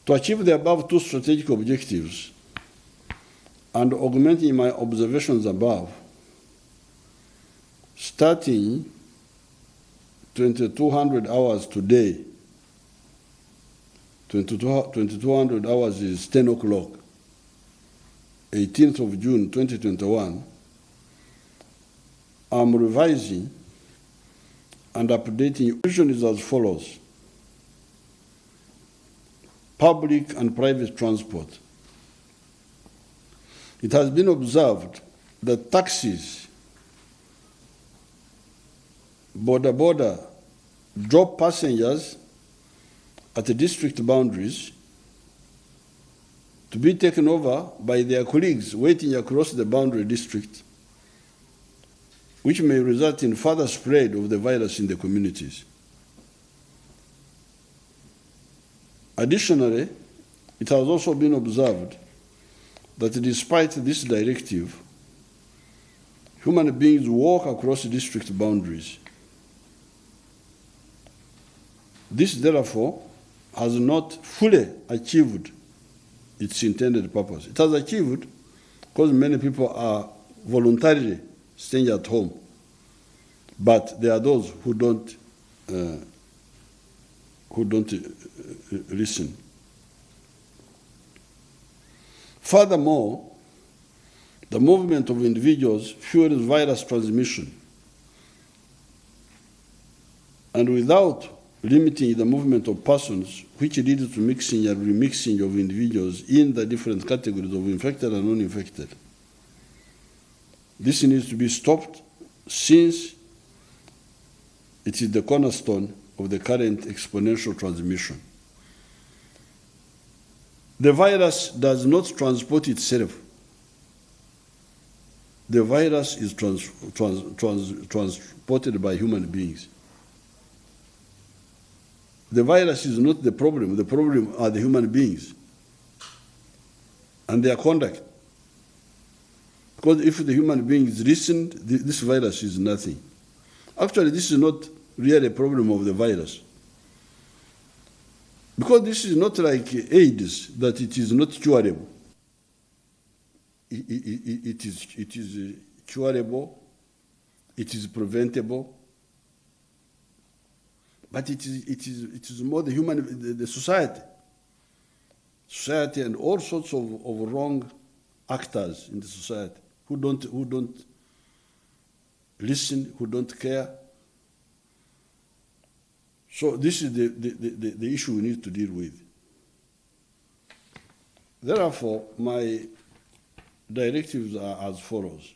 To achieve the above two strategic objectives and augmenting my observations above, starting 2200 hours today, 2200 hours is 10 o'clock, 18th of June 2021, I'm revising and updating. The vision is as follows. Public and private transport. It has been observed that taxis, border drop passengers at the district boundaries to be taken over by their colleagues waiting across the boundary district, which may result in further spread of the virus in the communities. Additionally, it has also been observed that despite this directive, human beings walk across district boundaries. This, therefore, has not fully achieved its intended purpose. It has achieved because many people are voluntarily staying at home, but there are those who don't listen. Furthermore, the movement of individuals fuels virus transmission, and without limiting the movement of persons, which leads to mixing and remixing of individuals in the different categories of infected and non-infected. This needs to be stopped since it is the cornerstone of the current exponential transmission. The virus does not transport itself. The virus is transported by human beings. The virus is not the problem. The problem are the human beings and their conduct. Because if the human beings listened, this virus is nothing. Actually, this is not really a problem of the virus. Because this is not like AIDS, that it is not curable. It is curable, it is preventable, but it is more the human, the society and all sorts of wrong actors in the society who don't listen, who don't care. So this is the issue we need to deal with. Therefore, my directives are as follows.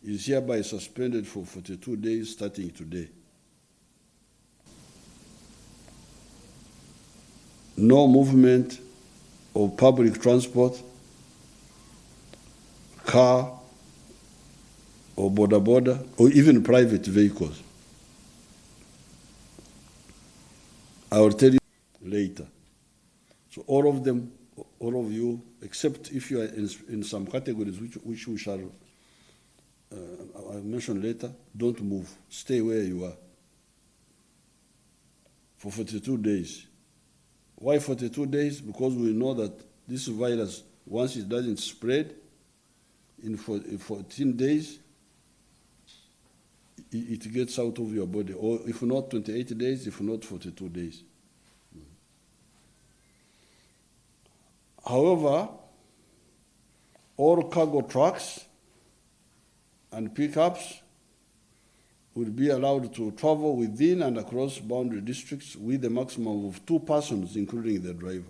Is hereby suspended for 42 days starting today. No movement of public transport, car, or border, or even private vehicles. I will tell you later. So all of them, all of you, except if you are in some categories which we shall I'll mention later, don't move. Stay where you are for 42 days. Why 42 days? Because we know that this virus, once it doesn't spread, in 14 days, it gets out of your body. Or if not 28 days, if not 42 days. However, all cargo trucks and pickups will be allowed to travel within and across boundary districts with a maximum of 2 persons, including the driver.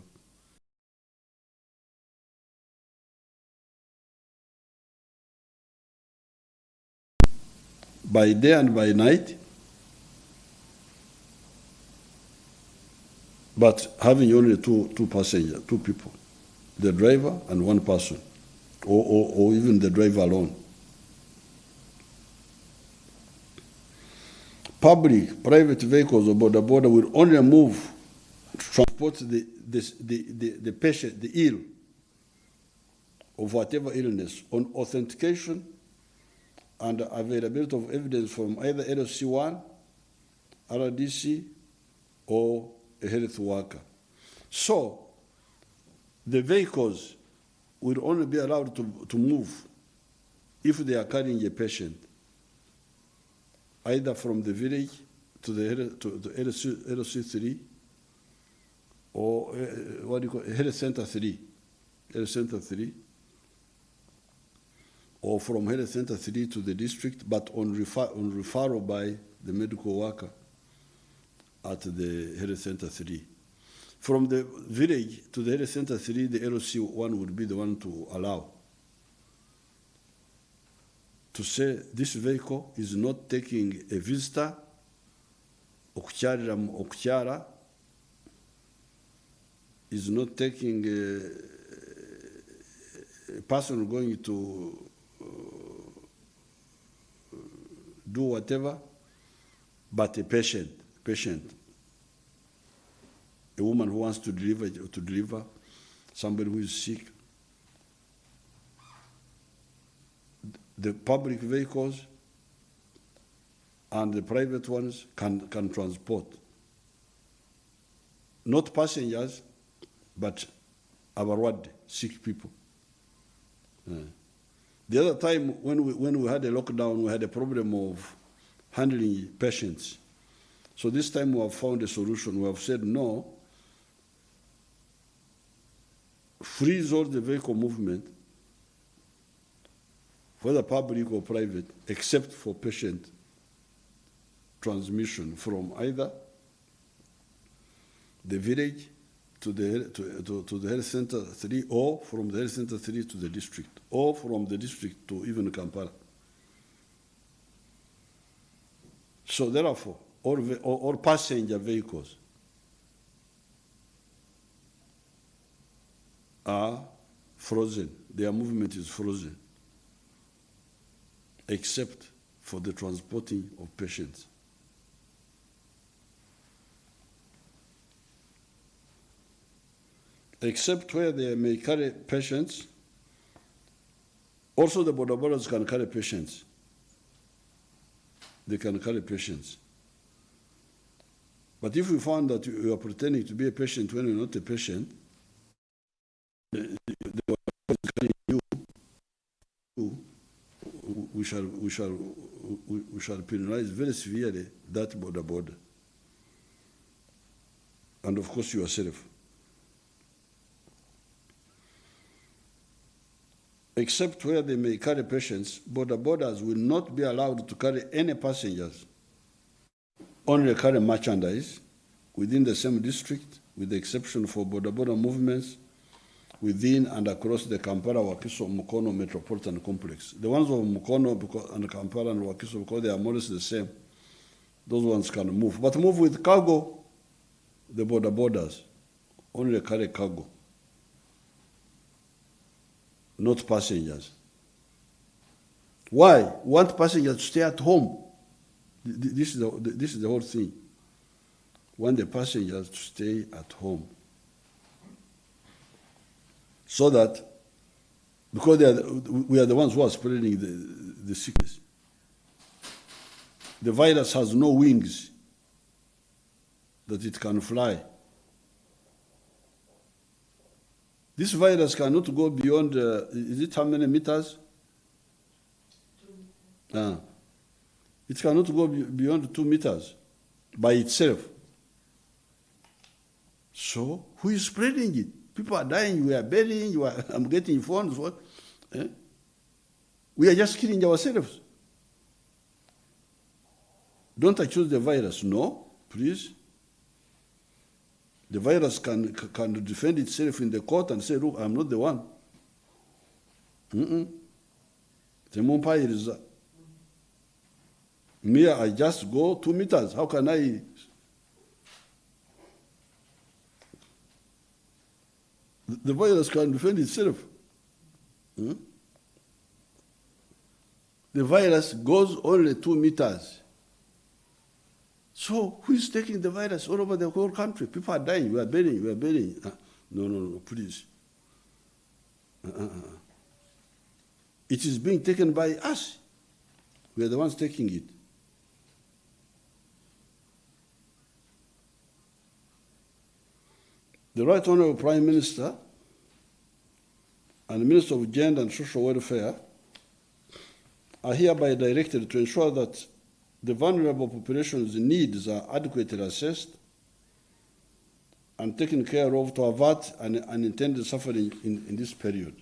By day and by night, but having only two passengers, 2 people, the driver and 1 person, or even the driver alone. Public, private vehicles or border will only move transport the patient, the ill, of whatever illness, on authentication and availability of evidence from either LC1, RDC, or a health worker. So, the vehicles will only be allowed to move if they are carrying a patient, either from the village to the LC3, or what do you call it, Health Center 3, or from Health Center 3 to the district, but on referral by the medical worker at the Health Center 3. From the village to the Health Center 3, the LC1 would be the one to allow. To say this vehicle is not taking a visitor, okukyara, is not taking a person going to do whatever, but a patient, a woman who wants to deliver, somebody who is sick. The public vehicles and the private ones can transport. Not passengers, but abarwadde, sick people. The other time when we had a lockdown, we had a problem of handling patients. So this time we have found a solution. We have said no, freeze all the vehicle movement, whether public or private, except for patient transmission from either the village to the Health Center 3, or from the Health Center 3 to the district, or from the district to even Kampala. So therefore, all passenger vehicles are frozen. Their movement is frozen, except for the transporting of patients. Except where they may carry patients, also the bodabodas can carry patients. They can carry patients. But if we found that you are pretending to be a patient when you're not a patient, we shall penalize very severely that bodaboda. And of course yourself. Except where they may carry patients, bodabodas will not be allowed to carry any passengers, only carry merchandise within the same district, with the exception for bodaboda movements within and across the Kampala, Wakiso, Mukono metropolitan complex. The ones of Mukono and Kampala and Wakiso, because they are more or less the same, those ones can move. But move with cargo, the bodabodas only carry cargo, not passengers. Why? We want passengers to stay at home. This is the whole thing. We want the passengers to stay at home. So that, because we are the ones who are spreading the sickness. The virus has no wings that it can fly. This virus cannot go beyond, is it how many meters? 2 meters. It cannot go beyond 2 meters by itself. So, who is spreading it? People are dying, we are burying, I'm getting phones. What? We are just killing ourselves. Don't accuse the virus. No, please. The virus can defend itself in the court and say, look, I'm not the one. Me, I just go 2 meters. How can I? The virus can defend itself. The virus goes only 2 meters. So who is taking the virus all over the whole country? People are dying. We are burying. We are burying. No, please. It is being taken by us. We are the ones taking it. The Right Honourable Prime Minister and the Minister of Gender and Social Welfare are hereby directed to ensure that the vulnerable population's needs are adequately assessed and taken care of to avert unintended suffering in this period.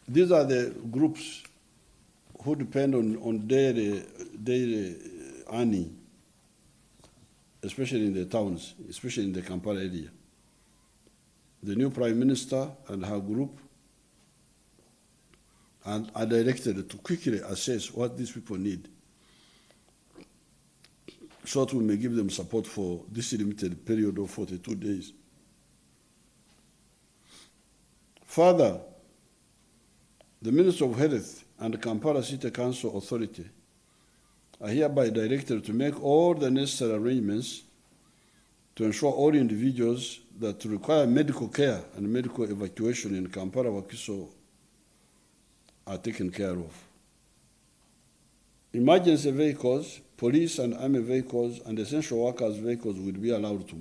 These are the groups who depend on daily earning, especially in the towns, especially in the Kampala area. The new Prime Minister and her group are directed to quickly assess what these people need, so that we may give them support for this limited period of 42 days. Further, the Minister of Health and the Kampala City Council Authority are hereby directed to make all the necessary arrangements to ensure all individuals that require medical care and medical evacuation in Kampala Wakiso are taken care of. Emergency vehicles, police and army vehicles, and essential workers' vehicles will be allowed to move.